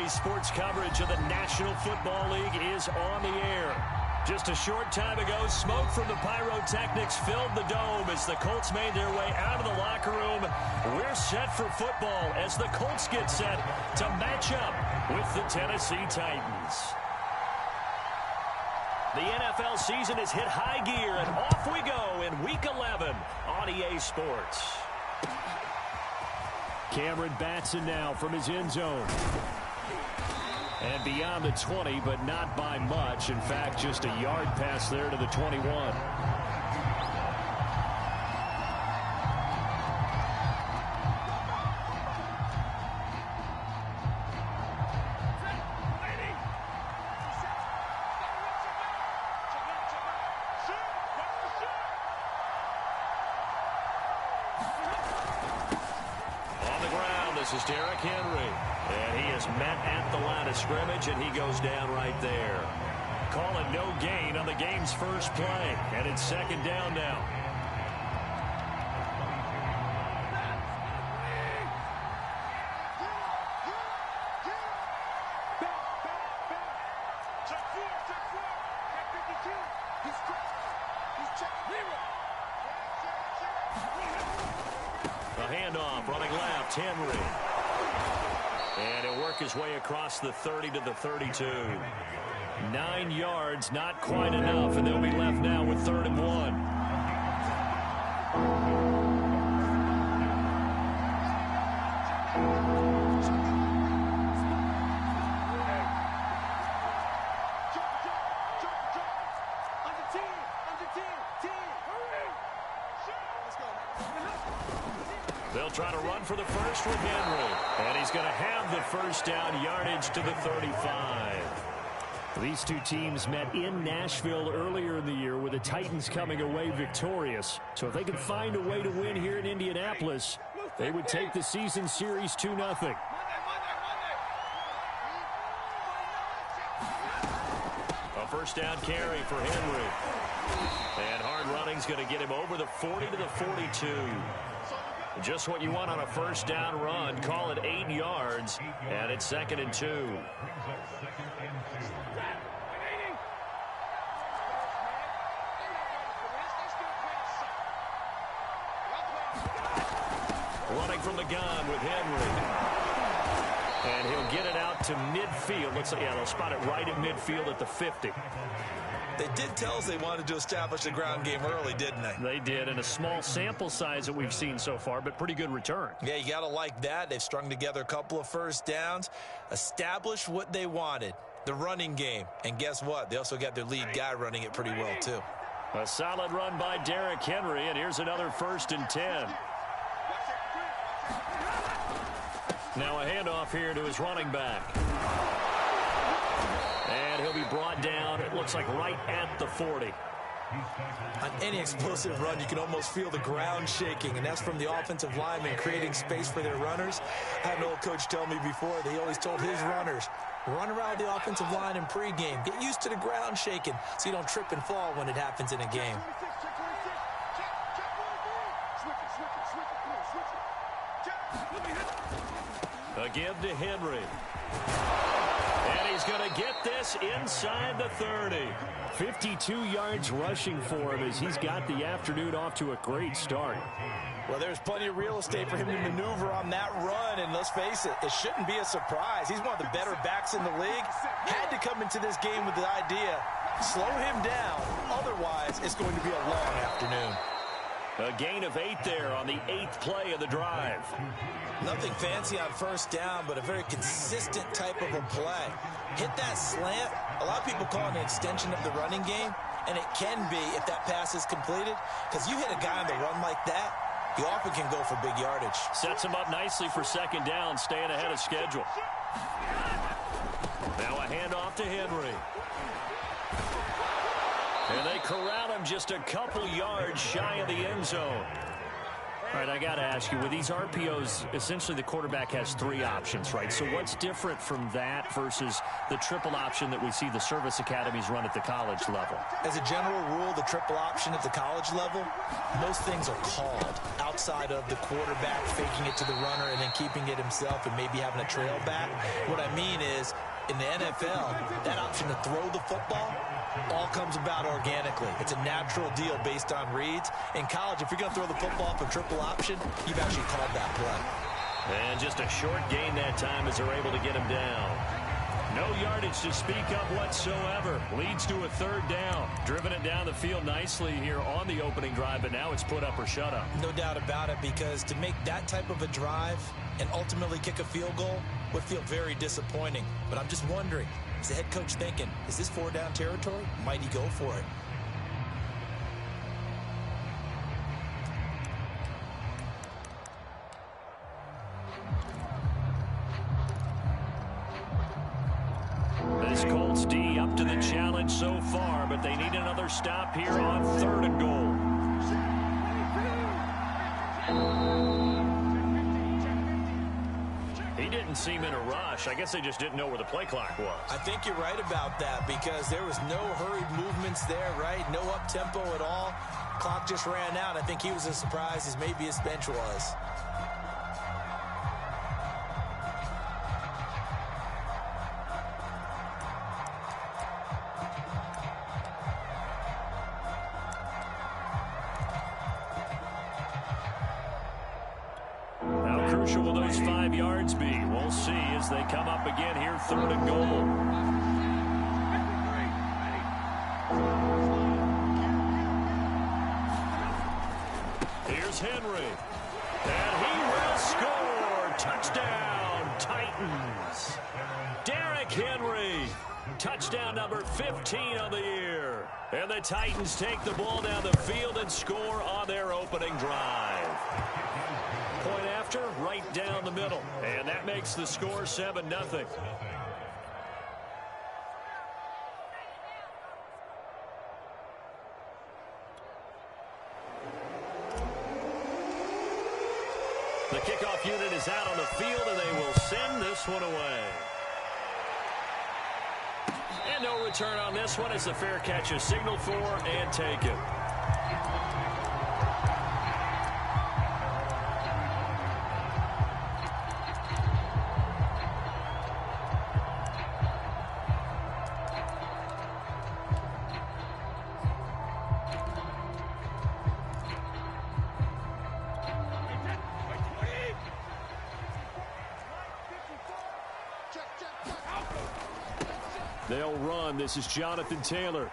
EA Sports coverage of the National Football League is on the air. Just a short time ago, smoke from the pyrotechnics filled the dome as the Colts made their way out of the locker room. We're set for football as the Colts get set to match up with the Tennessee Titans. The NFL season has hit high gear, and off we go in Week 11 on EA Sports. Cameron Batson now from his end zone. And beyond the 20, but not by much. In fact, just a yard pass there to the 21. This is Derrick Henry, and he is met at the line of scrimmage, and he goes down right there. Calling no gain on the game's first play, and it's second down now. A handoff, running left, Henry. And he'll work his way across the 30 to the 32. 9 yards, not quite enough, and they'll be left now with 3rd and 1. They'll try to run for the first with Henry. And he's going to have the first down, yardage to the 35. These two teams met in Nashville earlier in the year with the Titans coming away victorious. So if they can find a way to win here in Indianapolis, they would take the season series 2-0. A first down carry for Henry. And hard running's going to get him over the 40 to the 42. Just what you want on a first down run. Call it 8 yards, and it's 2nd and 2. Running from the gun with Henry. And he'll get it out to midfield. Looks like, yeah, they'll spot it right in midfield at the 50. They did tell us they wanted to establish the ground game early, didn't they? They did, and a small sample size that we've seen so far, but pretty good return. Yeah, you got to like that. They've strung together a couple of first downs, established what they wanted, the running game. And guess what? They also got their lead guy running it pretty well, too. A solid run by Derrick Henry, and here's another 1st and 10. Now a handoff here to his running back. And he'll be brought down, it looks like right at the 40. On any explosive run, you can almost feel the ground shaking, and that's from the offensive linemen creating space for their runners. I had an old coach tell me before, they always told his runners, run around the offensive line in pregame. Get used to the ground shaking so you don't trip and fall when it happens in a game. A give to Henry. And he's going to get this inside the 30. 52 yards rushing for him as he's got the afternoon off to a great start. Well, there's plenty of real estate for him to maneuver on that run, and let's face it, it shouldn't be a surprise. He's one of the better backs in the league. Had to come into this game with the idea, slow him down, otherwise it's going to be a long afternoon. A gain of 8 there on the 8th play of the drive. Nothing fancy on first down, but a very consistent type of a play. Hit that slant. A lot of people call it an extension of the running game, and it can be if that pass is completed, because you hit a guy on the run like that, he often can go for big yardage. Sets him up nicely for second down, staying ahead of schedule. Now a handoff to Henry. And they corral him just a couple yards shy of the end zone. All right, I got to ask you, with these RPOs, essentially the quarterback has 3 options, right? So what's different from that versus the triple option that we see the service academies run at the college level? As a general rule, the triple option at the college level, most things are called outside of the quarterback faking it to the runner and then keeping it himself and maybe having a trail back. What I mean is, in the NFL, that option to throw the football all comes about organically. It's a natural deal based on reads. In college, if you're going to throw the football for triple option, you've actually called that play. And just a short gain that time as they're able to get him down. No yardage to speak of whatsoever. Leads to a 3rd down. Driven it down the field nicely here on the opening drive, but now it's put up or shut up. No doubt about it, because to make that type of a drive and ultimately kick a field goal would feel very disappointing. But I'm just wondering, is the head coach thinking, is this 4-down territory? Might he go for it? This Colts D up to the challenge so far, but they need another stop here on 3rd and goal. He didn't seem in a rush. I guess they just didn't know where the play clock was. I think you're right about that, because there was no hurried movements there, right? No up-tempo at all. Clock just ran out. I think he was as surprised as maybe his bench was. How crucial will those 5 yards be? We'll see as they come up again here, 3rd and goal. Here's Henry. And he will score. Touchdown, Titans. Derrick Henry. Touchdown number 15 on the year. And the Titans take the ball down the field and score on their opening drive. Point after, right down the middle. And that makes the score 7-0. The kickoff unit is out on the field, and they will send this one away. And no return on this one as the fair catch is signaled for and taken. They'll run. This is Jonathan Taylor.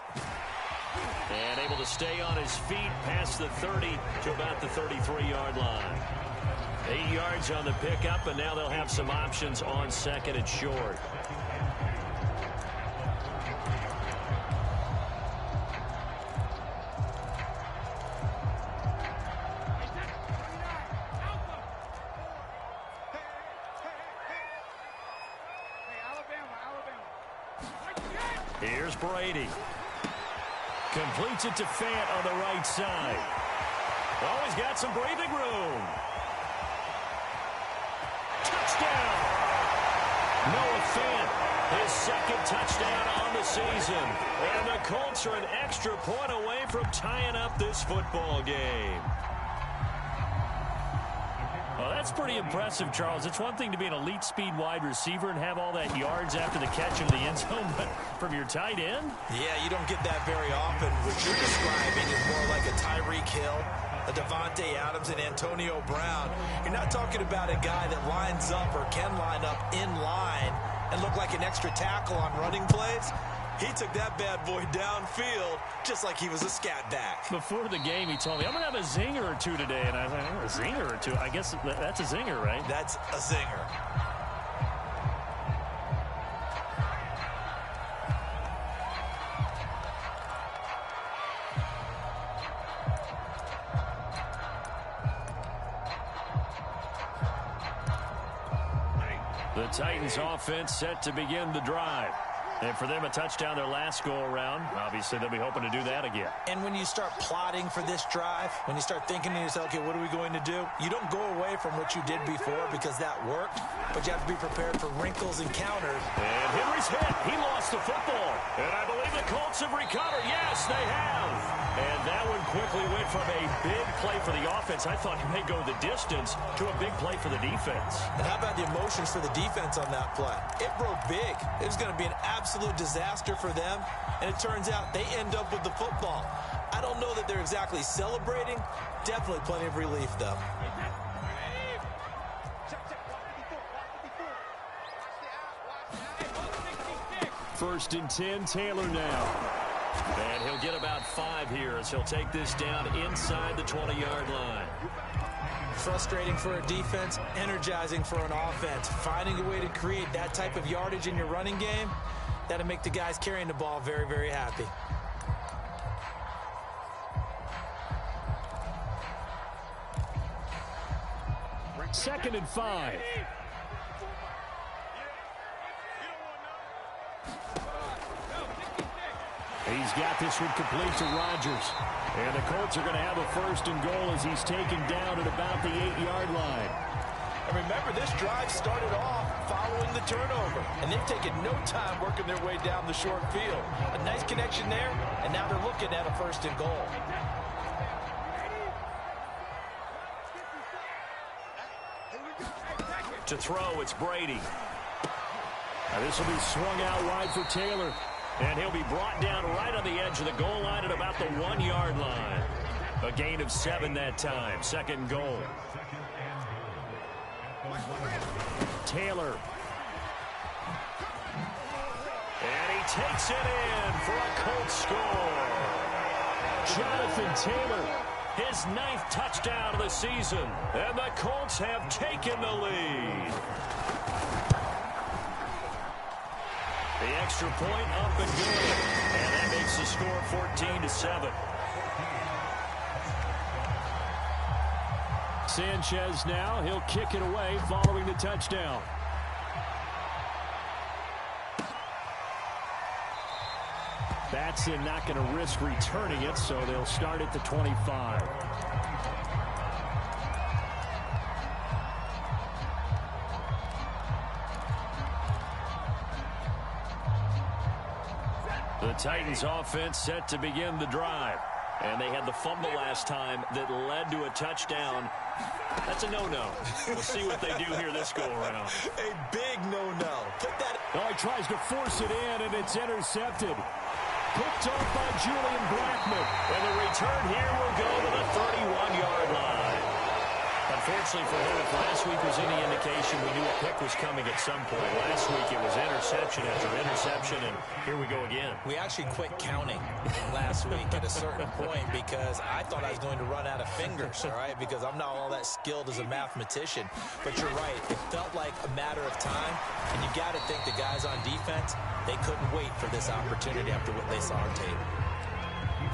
And able to stay on his feet past the 30 to about the 33-yard line. 8 yards on the pickup, and now they'll have some options on 2nd and short. Here's Brady. Completes it to Fant on the right side. Oh, he's got some breathing room. Touchdown! Noah Fant, his 2nd touchdown on the season. And the Colts are an extra point away from tying up this football game. Well, that's pretty impressive, Charles. It's one thing to be an elite speed wide receiver and have all that yards after the catch into the end zone, but from your tight end? Yeah, you don't get that very often. What you're describing is more like a Tyreek Hill, a Devontae Adams, and Antonio Brown. You're not talking about a guy that lines up or can line up in line and look like an extra tackle on running plays. He took that bad boy downfield just like he was a scat back. Before the game, he told me, I'm going to have a zinger or two today. And I was like, oh, a zinger or two? I guess that's a zinger, right? That's a zinger. The Titans offense set to begin the drive. And for them, a touchdown their last go-around. Obviously, they'll be hoping to do that again. And when you start plotting for this drive, when you start thinking to yourself, okay, what are we going to do? You don't go away from what you did before because that worked, but you have to be prepared for wrinkles and counters. And Henry's hit. He lost the football. And I believe the Colts have recovered. Yes, they have. And that one quickly went from a big play for the offense. I thought he may go the distance to a big play for the defense. And how about the emotions for the defense on that play? It broke big. It was going to be an absolute disaster for them, and it turns out they end up with the football. I don't know that they're exactly celebrating. Definitely plenty of relief, though. First and 10, Taylor now. And he'll get about 5 here as he'll take this down inside the 20-yard line. Frustrating for a defense, energizing for an offense. Finding a way to create that type of yardage in your running game, that'll make the guys carrying the ball very, very happy. Second and 5. He's got this one complete to Rodgers. And the Colts are going to have a first and goal as he's taken down at about the 8-yard line. And remember, this drive started off following the turnover. And they've taken no time working their way down the short field. A nice connection there, and now they're looking at a first and goal. To throw, it's Brady. Now this will be swung out wide for Taylor. And he'll be brought down right on the edge of the goal line at about the 1-yard line. A gain of 7 that time. Second and goal. Taylor. And he takes it in for a Colts score. Jonathan Taylor, his 9th touchdown of the season. And the Colts have taken the lead. The extra point up and good. And that makes the score 14-7. Sanchez now. He'll kick it away following the touchdown. Batson not going to risk returning it, so they'll start at the 25. The Titans offense set to begin the drive. And they had the fumble last time that led to a touchdown. That's a no-no. We'll see what they do here this go-around. A big no-no. Put that... Oh, he tries to force it in, and it's intercepted. Picked off by Julian Blackmon. And the return here will go to the 31-yard line. Unfortunately for him, if last week was any indication, we knew a pick was coming at some point. Last week it was interception after interception, and here we go again. We actually quit counting last week at a certain point because I thought I was going to run out of fingers, all right, because I'm not all that skilled as a mathematician. But you're right. It felt like a matter of time, and you got to think the guys on defense, they couldn't wait for this opportunity after what they saw on tape.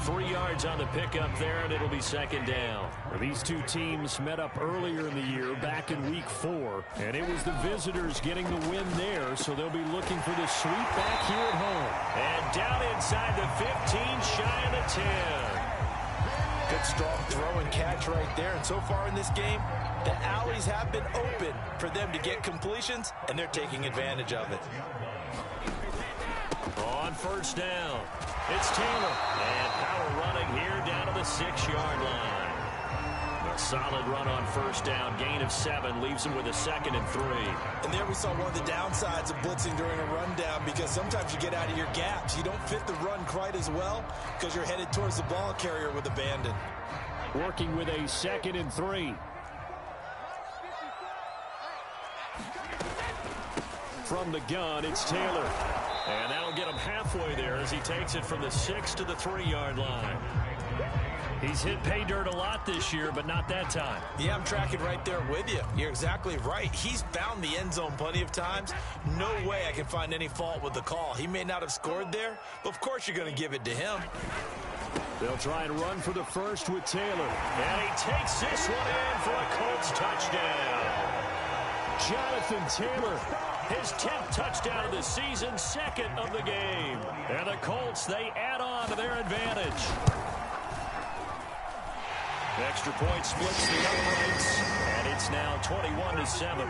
3 yards on the pickup there, and it'll be second down. These two teams met up earlier in the year, back in Week 4, and it was the visitors getting the win there, so they'll be looking for the sweep back here at home. And down inside the 15, shy of the 10. Good strong throw and catch right there, and so far in this game, the alleys have been open for them to get completions, and they're taking advantage of it. On first down, it's Taylor. And power running here down to the 6-yard line. A solid run on first down. Gain of 7 leaves him with a 2nd and 3. And there we saw one of the downsides of blitzing during a rundown because sometimes you get out of your gaps. You don't fit the run quite as well because you're headed towards the ball carrier with abandon. Working with a 2nd and 3. From the gun, it's Taylor. And that'll get him halfway there as he takes it from the 6 to the 3-yard line. He's hit pay dirt a lot this year, but not that time. Yeah, I'm tracking right there with you. You're exactly right. He's found the end zone plenty of times. No way I can find any fault with the call. He may not have scored there, but of course you're going to give it to him. They'll try and run for the first with Taylor. And he takes this one in for a Colts touchdown. Jonathan Taylor, His 10th touchdown of the season, second of the game. And the Colts, they add on to their advantage. The extra point splits the uprights, and it's now 21-7.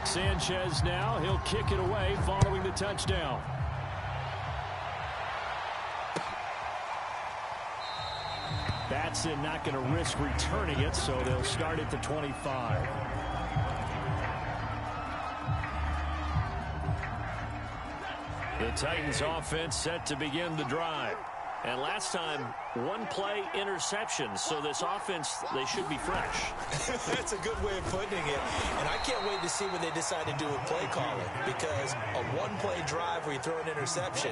Sanchez now, he'll kick it away following the touchdown. Batson not going to risk returning it, so they'll start at the 25. The Titans offense set to begin the drive. And last time, one play interception. So this offense, they should be fresh. That's a good way of putting it. And I can't wait to see what they decide to do with play calling. Because a one-play drive where you throw an interception,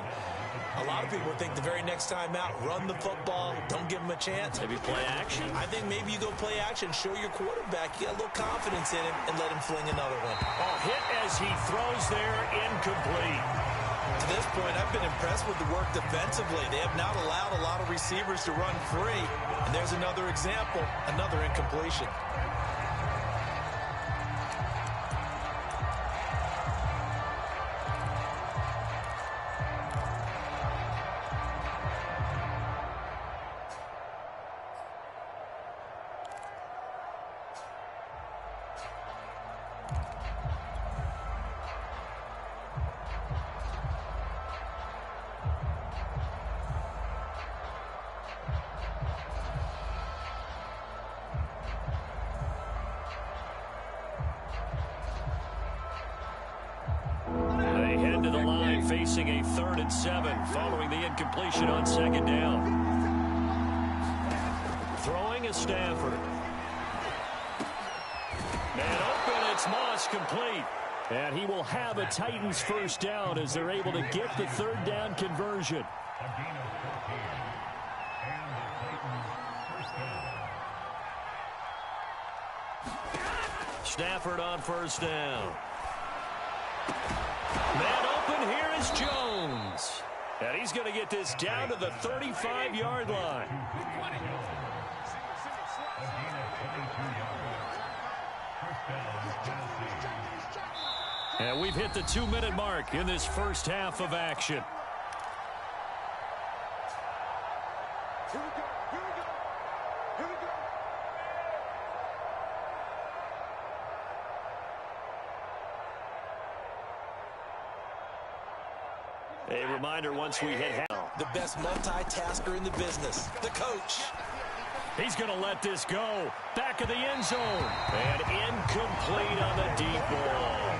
a lot of people think the very next time out, run the football, don't give them a chance. Maybe play action. I think maybe you go play action, show your quarterback you got a little confidence in him, and let him fling another one. Oh, hit as he throws there, incomplete. To this point, I've been impressed with the work defensively. They have not allowed a lot of receivers to run free. And there's another example, another incompletion. Facing a 3rd and 7 following the incompletion on 2nd down. Throwing is Stafford. And open, it's Moss, complete. And he will have a Titans first down as they're able to get the 3rd down conversion. Stafford on first down. Man open, here is Jones. And he's going to get this down to the 35-yard line. And we've hit the 2-minute mark in this first half of action. A reminder once we hit half. The best multitasker in the business, the coach. He's going to let this go. Back of the end zone. And incomplete on the deep ball.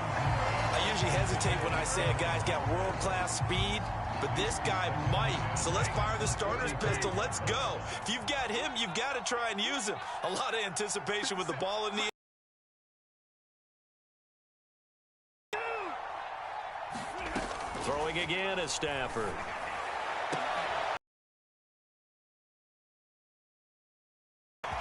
I usually hesitate when I say a guy's got world-class speed, but this guy might. So let's fire the starter's pistol. Let's go. If you've got him, you've got to try and use him. A lot of anticipation with the ball in the Throwing again is Stafford.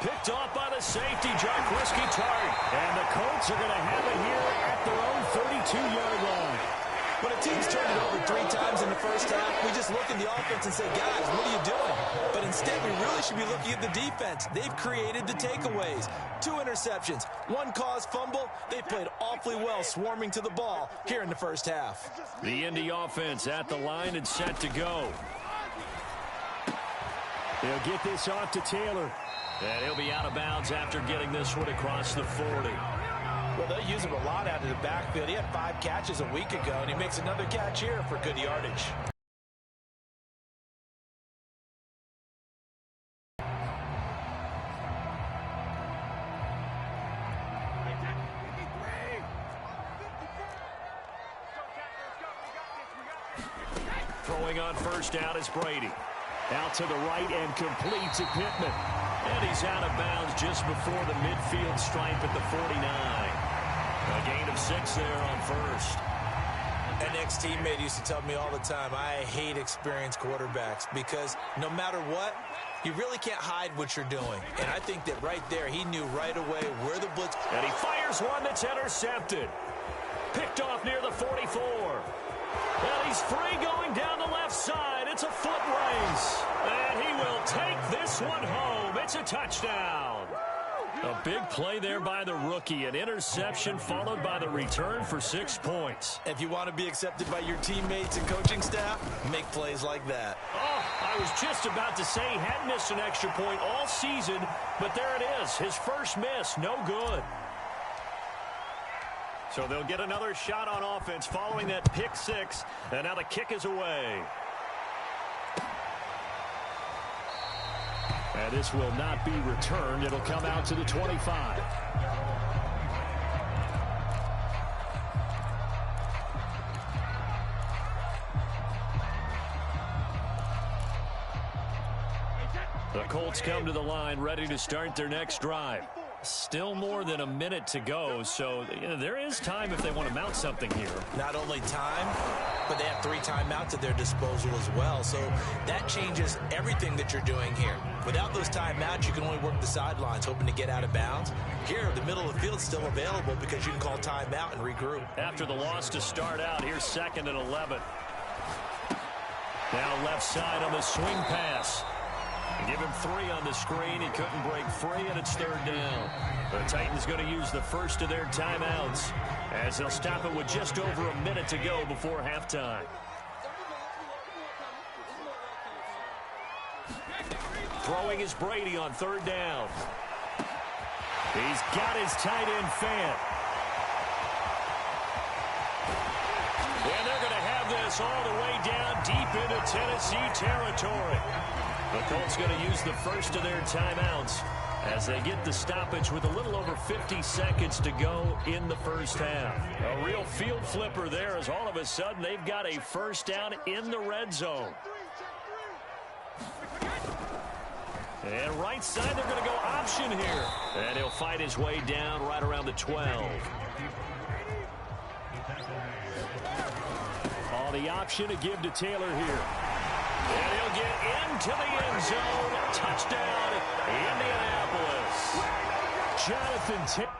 Picked off by the safety, Jaquiski Tartt. And the Colts are going to have it here at their own 32-yard line. When a team's turned it over 3 times in the first half, we just look at the offense and say, guys, what are you doing? But instead, we really should be looking at the defense. They've created the takeaways. 2 interceptions, 1 caused fumble. They played awfully well swarming to the ball here in the first half. The Indy offense at the line and set to go. They'll get this off to Taylor. And he'll be out of bounds after getting this one across the 40. Well, they'll use him a lot out of the backfield. He had 5 catches a week ago, and he makes another catch here for good yardage. Throwing on first down is Brady. Out to the right and complete to Pittman. And he's out of bounds just before the midfield stripe at the 49. A gain of 6 there on first. An ex-teammate used to tell me all the time, I hate experienced quarterbacks because no matter what, you really can't hide what you're doing. And I think that right there, he knew right away where the blitz. And he fires one that's intercepted. Picked off near the 44. And he's free going down the left side. It's a foot race. And he will take this one home. It's a touchdown. A big play there by the rookie. An interception followed by the return for 6 points. If you want to be accepted by your teammates and coaching staff, make plays like that. Oh, I was just about to say he hadn't missed an extra point all season, but there it is. His first miss, no good. So they'll get another shot on offense following that pick six, and now the kick is away. And this will not be returned. It'll come out to the 25. The Colts come to the line ready to start their next drive. Still more than a minute to go, so there is time if they want to mount something here. Not only time, but they have 3 timeouts at their disposal as well. So that changes everything that you're doing here. Without those timeouts, you can only work the sidelines, hoping to get out of bounds. Here, the middle of the field is still available because you can call timeout and regroup. After the loss to start out, here's 2nd and 11. Now left side on the swing pass. Give him 3 on the screen. He couldn't break free, and it's 3rd down. The Titans going to use the first of their timeouts as they'll stop it with just over a minute to go before halftime. Throwing is Brady on 3rd down. He's got his tight end Fant. And they're going to have this all the way down deep into Tennessee territory. The Colts going to use the first of their timeouts as they get the stoppage with a little over 50 seconds to go in the first half. A real field flipper there as all of a sudden they've got a first down in the red zone. And right side, they're going to go option here. And he'll fight his way down right around the 12. On the option to give to Taylor here. And he'll get into the end zone. Touchdown, Indianapolis. Jonathan Taylor.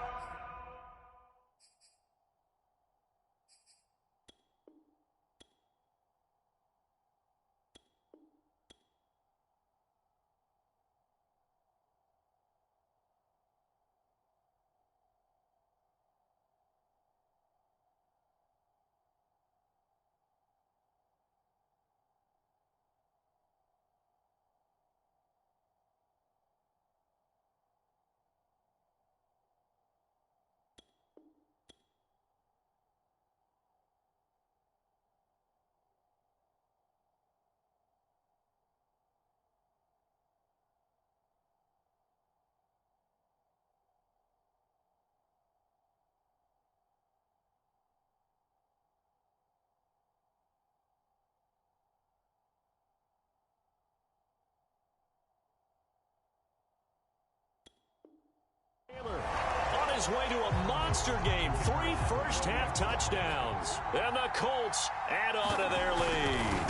On his way to a monster game, 3 first-half touchdowns. And the Colts add on to their lead.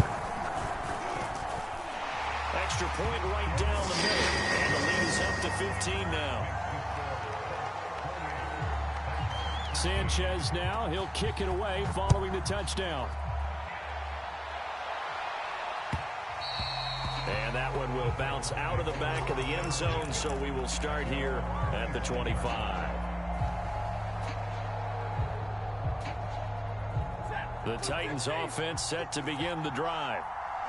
Extra point right down the middle. And the lead is up to 15 now. Sanchez now, he'll kick it away following the touchdown. And that one will bounce out of the back of the end zone, so we will start here at the 25. The Titans offense set to begin the drive.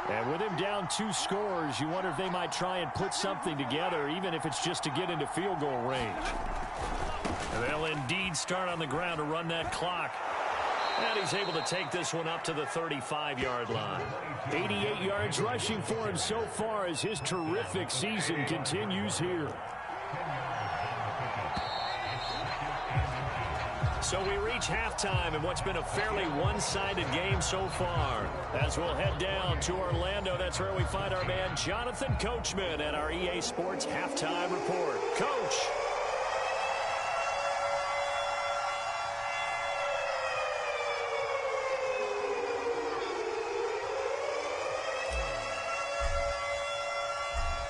And with him down 2 scores, you wonder if they might try and put something together, even if it's just to get into field goal range. And they'll indeed start on the ground to run that clock. And he's able to take this one up to the 35-yard line. 88 yards rushing for him so far as his terrific season continues here. So we reach halftime in what's been a fairly one-sided game so far. As we'll head down to Orlando, that's where we find our man Jonathan Coachman at our EA Sports Halftime Report. Coach.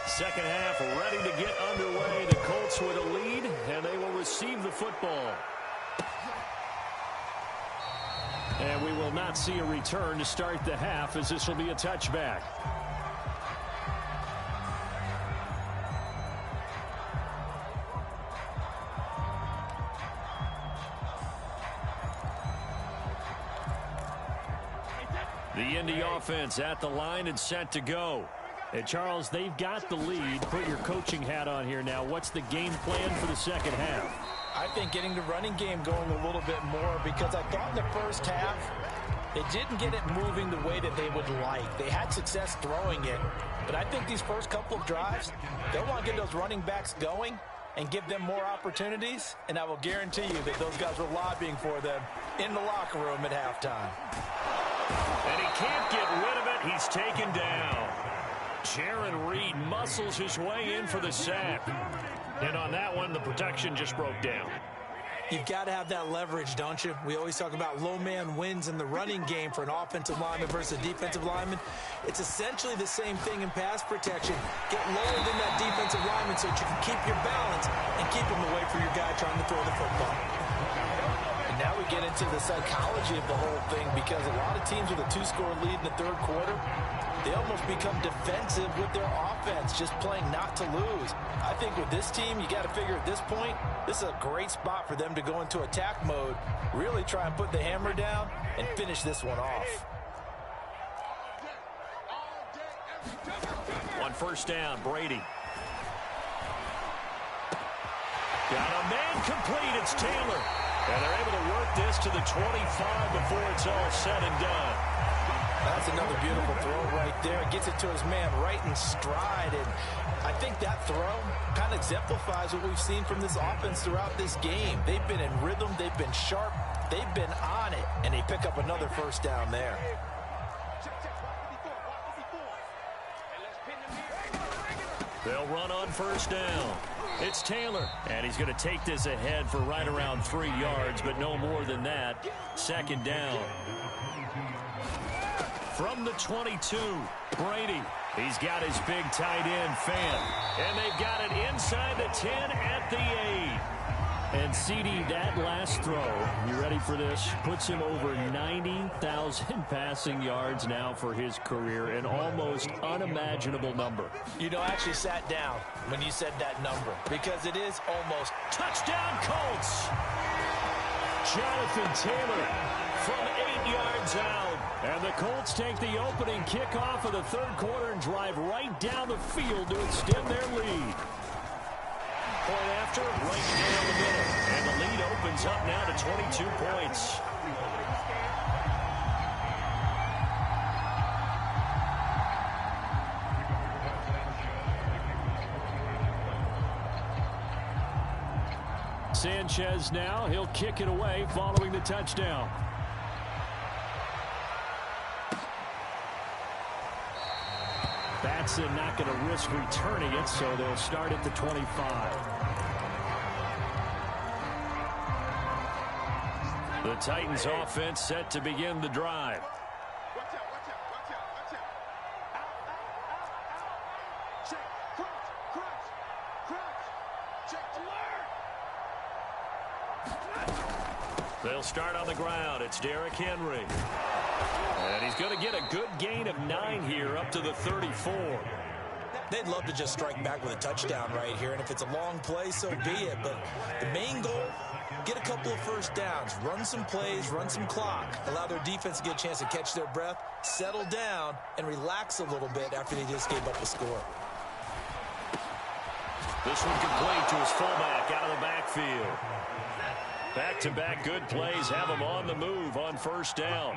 Second half ready to get underway. The Colts with a lead, and they will receive the football. And we will not see a return to start the half, as this will be a touchback. The Indy offense at the line and set to go. And Charles, they've got the lead. Put your coaching hat on here now. What's the game plan for the second half? I think getting the running game going a little bit more, because I thought in the first half they didn't get it moving the way that they would like. They had success throwing it, but I think these first couple of drives, they'll want to get those running backs going and give them more opportunities, and I will guarantee you that those guys were lobbying for them in the locker room at halftime. And he can't get rid of it. He's taken down. Jaron Reed muscles his way in for the sack. And on that one, the protection just broke down. You've got to have that leverage, don't you? We always talk about low man wins in the running game for an offensive lineman versus a defensive lineman. It's essentially the same thing in pass protection. Get lower than that defensive lineman so that you can keep your balance and keep him away from your guy trying to throw the football. And now we get into the psychology of the whole thing, because a lot of teams with a 2-score lead in the third quarter, they almost become defensive with their offense, just playing not to lose. I think with this team, you got to figure at this point, this is a great spot for them to go into attack mode, really try and put the hammer down and finish this one off. On first down, Brady. Got a man complete. It's Taylor. And they're able to work this to the 25 before it's all said and done. That's another beautiful throw right there. Gets it to his man right in stride. And I think that throw kind of exemplifies what we've seen from this offense throughout this game. They've been in rhythm. They've been sharp. They've been on it. And they pick up another first down there. They'll run on first down. It's Taylor, and he's going to take this ahead for right around 3 yards, but no more than that. Second down. From the 22, Brady. He's got his big tight end, Fant. And they've got it inside the 10 at the 8. And CD, that last throw, you ready for this? Puts him over 90,000 passing yards now for his career, an almost unimaginable number. You know, I actually sat down when you said that number, because it is almost touchdown Colts. Jonathan Taylor from 8 yards out. And the Colts take the opening kickoff of the third quarter and drive right down the field to extend their lead. Point after, right down the middle. And the lead opens up now to 22 points. Sanchez now, he'll kick it away following the touchdown. Batson not going to risk returning it, so they'll start at the 25. The Titans offense set to begin the drive. They'll start on the ground. It's Derrick Henry. And he's going to get a good gain of 9 here up to the 34. They'd love to just strike back with a touchdown right here, and if it's a long play, so be it. But the main goal, get a couple of first downs, run some plays, run some clock, allow their defense to get a chance to catch their breath, settle down, and relax a little bit after they just gave up a score. This one complete to his fullback out of the backfield. Back-to-back good plays have him on the move on first down.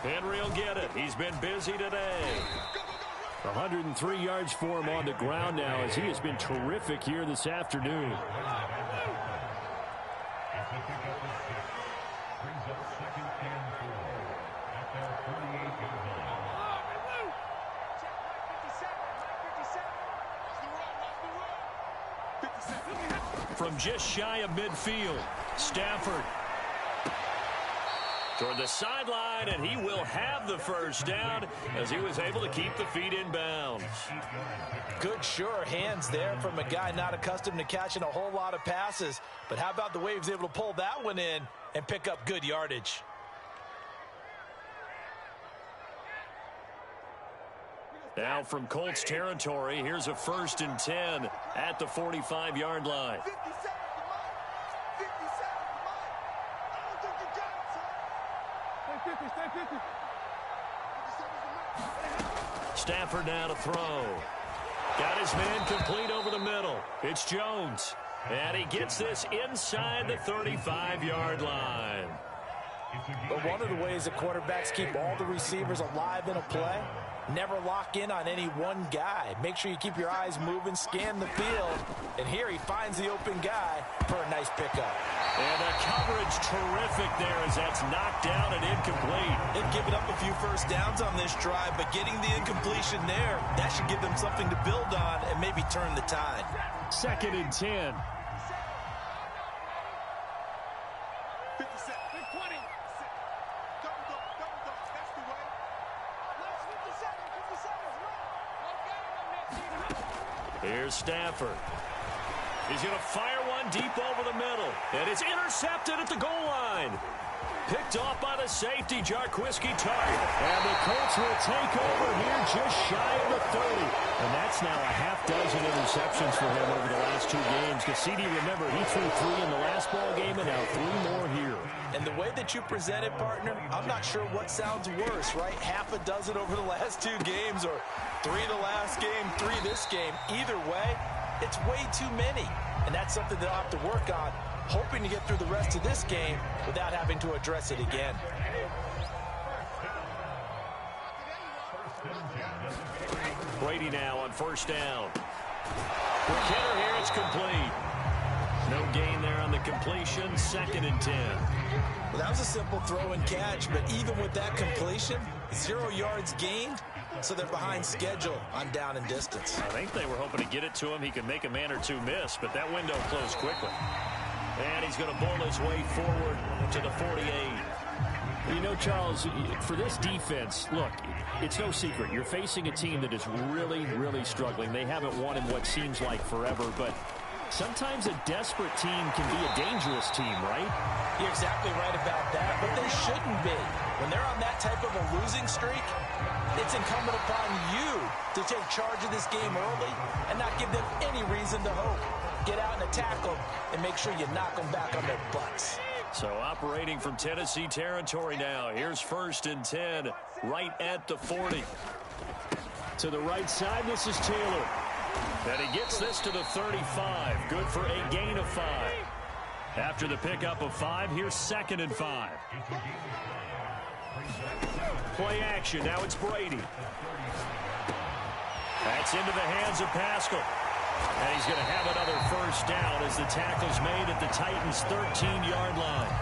Henry will get it. He's been busy today. 103 yards for him on the ground now, as he has been terrific here this afternoon. From just shy of midfield, Stafford toward the sideline, and he will have the first down as he was able to keep the feet in bounds. Good, sure hands there from a guy not accustomed to catching a whole lot of passes. But how about the way he was able to pull that one in and pick up good yardage? Now from Colts territory, here's a 1st and 10 at the 45-yard line. Stafford now to throw. Got his man complete over the middle. It's Jones. And he gets this inside the 35-yard line. But one of the ways that quarterbacks keep all the receivers alive in a play, never lock in on any one guy. Make sure you keep your eyes moving, scan the field. And here he finds the open guy for a nice pickup. And the coverage terrific there as that's knocked down and incomplete. They've given up a few first downs on this drive, but getting the incompletion there, that should give them something to build on and maybe turn the tide. 2nd and 10. Here's Stafford. He's going to fire one deep over the middle. And it's intercepted at the goal line. Picked off by the safety, Jarquiski Tartt. And the Colts will take over here just shy of the 30. And that's now a half dozen interceptions for him over the last 2 games. Cassini, remember, he threw 3 in the last ball game and now 3 more here. And the way that you present it, partner, I'm not sure what sounds worse, right? Half a dozen over the last 2 games or 3 the last game, 3 this game. Either way, it's way too many. And that's something they'll have to work on, hoping to get through the rest of this game without having to address it again. Brady now on 1st down. For Kittle here, it's complete. No gain there on the completion, 2nd and 10. Well, that was a simple throw and catch, but even with that completion, 0 yards gained, so they're behind schedule on down and distance. I think they were hoping to get it to him. He could make a man or 2 miss, but that window closed quickly. And he's going to bull his way forward to the 48. You know, Charles, for this defense, look, it's no secret. You're facing a team that is really, really struggling. They haven't won in what seems like forever, but sometimes a desperate team can be a dangerous team, right? You're exactly right about that, but they shouldn't be. When they're on that type of a losing streak, it's incumbent upon you to take charge of this game early and not give them any reason to hope. Get out and attack them and make sure you knock them back on their butts. So operating from Tennessee territory now. Here's 1st and 10 right at the 40. To the right side, this is Taylor. And he gets this to the 35. Good for a gain of 5. After the pickup of 5, here's 2nd and 5. Play action. Now it's Brady. That's into the hands of Pascal. And he's going to have another 1st down as the tackle's made at the Titans' 13-yard line.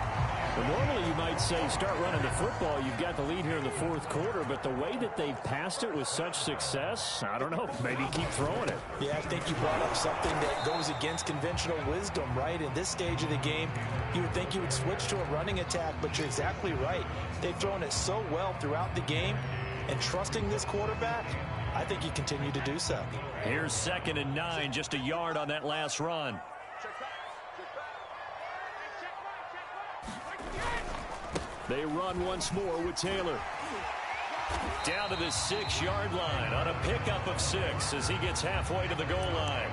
Well, normally you might say start running the football. You've got the lead here in the 4th quarter, but the way that they've passed it with such success, I don't know, maybe keep throwing it. Yeah, I think you brought up something that goes against conventional wisdom, right? In this stage of the game, you would think you would switch to a running attack, but you're exactly right. They've thrown it so well throughout the game, and trusting this quarterback, I think you continue to do so. Here's 2nd and 9, just a yard on that last run. They run once more with Taylor. Down to the 6-yard line on a pickup of 6 as he gets halfway to the goal line.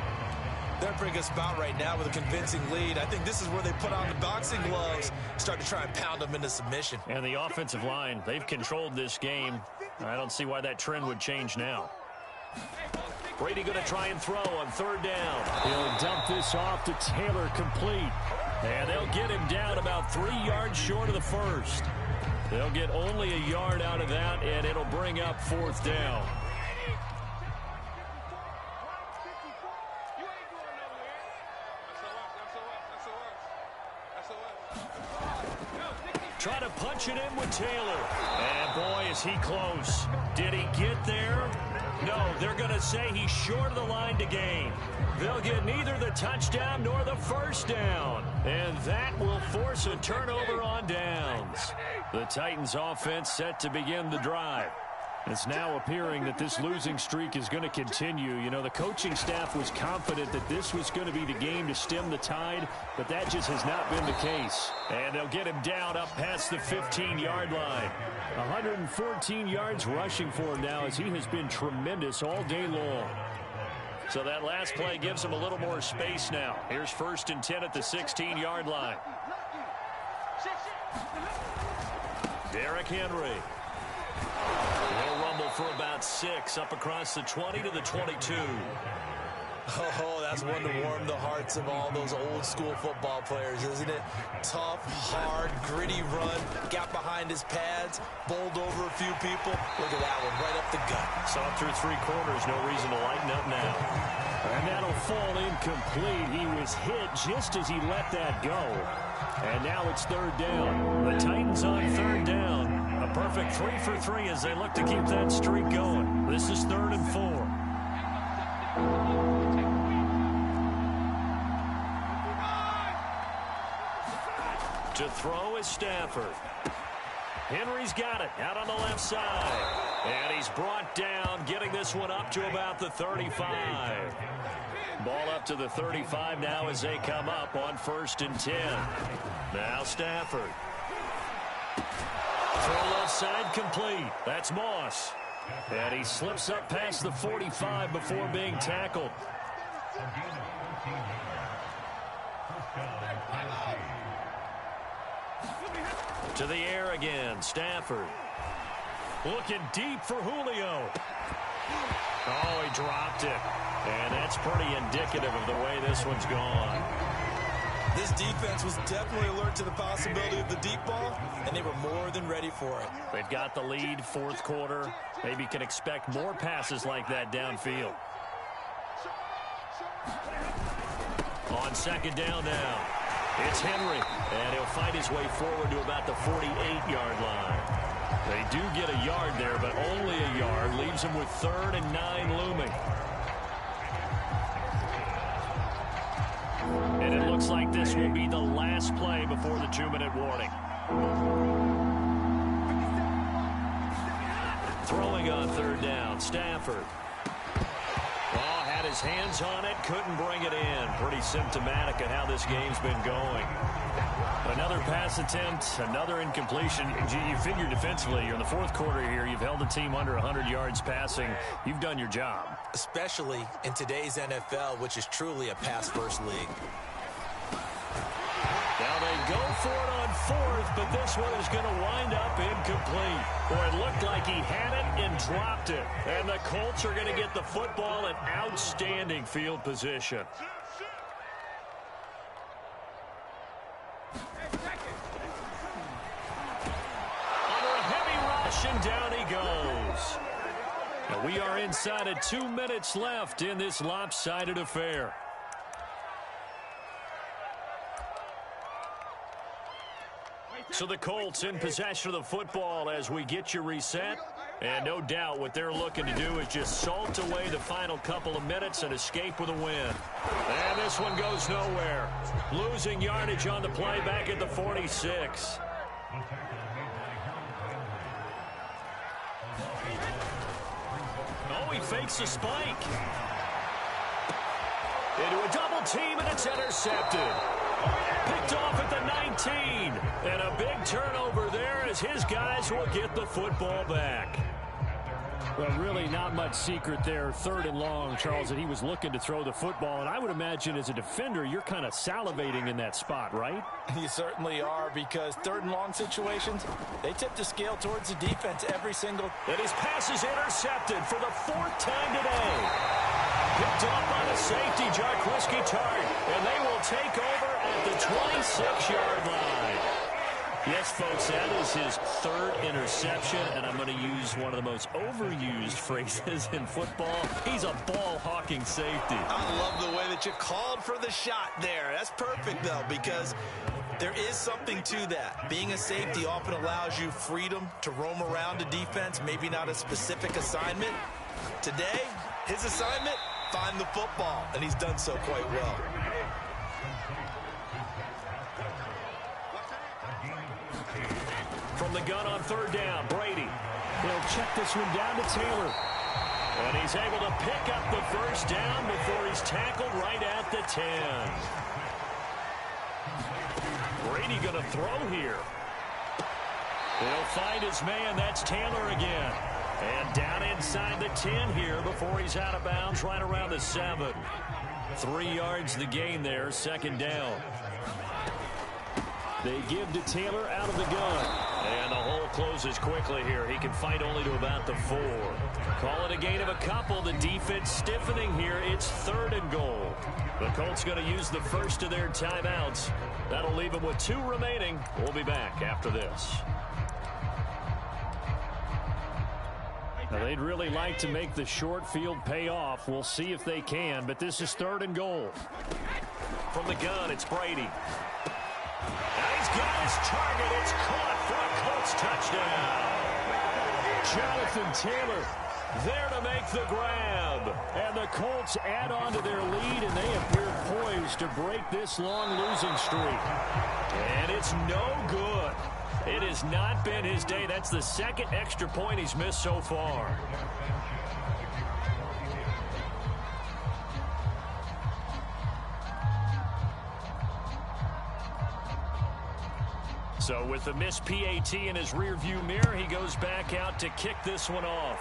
They're in a pretty good spot right now with a convincing lead. I think this is where they put on the boxing gloves, start to try and pound them into submission. And the offensive line, they've controlled this game. I don't see why that trend would change now. Brady going to try and throw on 3rd down. He'll dump this off to Taylor, complete. And they'll get him down about 3 yards short of the 1st. They'll get only a yard out of that, and it'll bring up 4th down. Try to punch it in with Taylor. And boy, is he close. Did he get there? No, they're going to say he's short of the line to gain. They'll get neither the touchdown nor the 1st down. And that will force a turnover on downs. The Titans offense set to begin the drive. It's now appearing that this losing streak is going to continue. You know, the coaching staff was confident that this was going to be the game to stem the tide, but that just has not been the case. And they'll get him down up past the 15-yard line. 114 yards rushing for him now as he has been tremendous all day long. So that last play gives him a little more space now. Here's 1st and 10 at the 16-yard line. Derrick Henry. He'll rumble for about 6 up across the 20 to the 22. Oh, that's one to warm the hearts of all those old-school football players, isn't it? Tough, hard, gritty run, got behind his pads, bowled over a few people. Look at that one, right up the gut. Saw it through 3 quarters, no reason to lighten up now. And that'll fall incomplete. He was hit just as he let that go. And now it's 3rd down. The Titans on 3rd down. A perfect 3 for 3 as they look to keep that streak going. This is 3rd and 4. To throw is Stafford. Henry's got it out on the left side. And he's brought down, getting this one up to about the 35. Ball up to the 35 now as they come up on 1st and 10. Now Stafford. Throw left side complete. That's Moss. And he slips up past the 45 before being tackled. To the air again, Stafford. Looking deep for Julio. Oh, he dropped it. And that's pretty indicative of the way this one's gone. This defense was definitely alert to the possibility of the deep ball, and they were more than ready for it. They've got the lead, 4th quarter. Maybe can expect more passes like that downfield. On 2nd down now. It's Henry, and he'll fight his way forward to about the 48-yard line. They do get a yard there, but only a yard. Leaves him with 3rd and 9 looming. And it looks like this will be the last play before the 2-minute warning. Throwing on 3rd down, Stafford. Oh, had his hands on it, couldn't bring it in. Pretty symptomatic of how this game's been going. Another pass attempt, another incompletion. You figure defensively, you're in the 4th quarter here. You've held the team under 100 yards passing. You've done your job. Especially in today's NFL, which is truly a pass-first league. Now they go for it on 4th, but this one is going to wind up incomplete. Boy, it looked like he had it and dropped it. And the Colts are going to get the football in outstanding field position. Under a heavy rush, and down he goes. Now we are inside of 2 minutes left in this lopsided affair. So the Colts in possession of the football as we get you reset. And no doubt what they're looking to do is just salt away the final couple of minutes and escape with a win. And this one goes nowhere. Losing yardage on the play back at the 46. Oh, he fakes a spike. Into a double team, and it's intercepted. Picked off at the 19. And a big turnover there as his guys will get the football back. Well, really not much secret there. 3rd and long, Charles, that he was looking to throw the football. And I would imagine as a defender, you're kind of salivating in that spot, right? You certainly are, because 3rd and long situations, they tip the scale towards the defense every single. And his pass is intercepted for the 4th time today. Picked off by the safety, Jaquiski Tartt. And they will take over at the 26-yard line. Yes, folks, that is his 3rd interception, and I'm going to use one of the most overused phrases in football. He's a ball-hawking safety. I love the way that you called for the shot there. That's perfect, though, because there is something to that. Being a safety often allows you freedom to roam around a defense, maybe not a specific assignment. Today, his assignment, find the football, and he's done so quite well. From the gun on 3rd down, Brady. He'll check this one down to Taylor. And he's able to pick up the 1st down before he's tackled right at the 10. Brady going to throw here. He'll find his man. That's Taylor again. And down inside the 10 here before he's out of bounds right around the 7. 3 yards the gain there, 2nd down. They give to Taylor out of the gun. And the whole closes quickly here. He can fight only to about the 4. Call it a gain of a couple. The defense stiffening here. It's 3rd and goal. The Colts going to use the first of their timeouts. That'll leave them with 2 remaining. We'll be back after this. Now, they'd really like to make the short field pay off. We'll see if they can, but this is 3rd and goal. From the gun, it's Brady. Now he's got his target. It's caught for a Colts touchdown. Jonathan Taylor there to make the grab. And the Colts add on to their lead, and they appear poised to break this long losing streak. And it's no good. It has not been his day. That's the 2nd extra point he's missed so far. So with the missed PAT in his rearview mirror, he goes back out to kick this one off.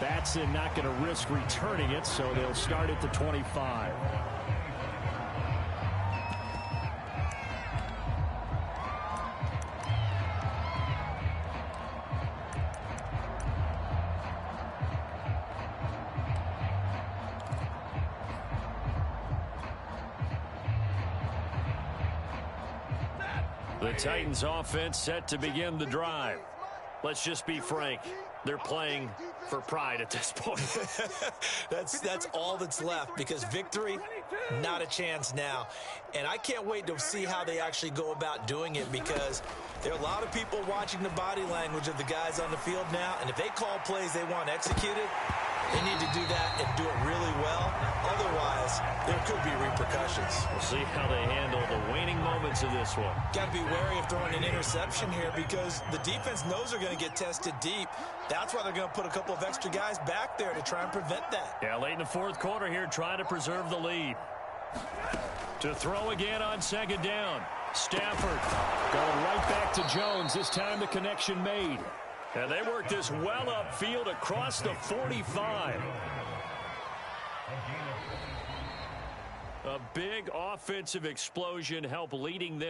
Batson not going to risk returning it, so they'll start at the 25. The Titans offense set to begin the drive. Let's just be frank. They're playing for pride at this point. That's all that's left, because victory, not a chance now. And I can't wait to see how they actually go about doing it, because there are a lot of people watching the body language of the guys on the field now, and if they call plays they want executed, they need to do that and do it really well. Otherwise, there could be repercussions. We'll see how they handle the waning moments of this one. Got to be wary of throwing an interception here, because the defense knows they're going to get tested deep. That's why they're going to put a couple of extra guys back there to try and prevent that. Yeah, late in the 4th quarter here, trying to preserve the lead. To throw again on 2nd down. Stafford going right back to Jones. This time the connection made. And they work this well upfield across the 45. A big offensive explosion helped leading them.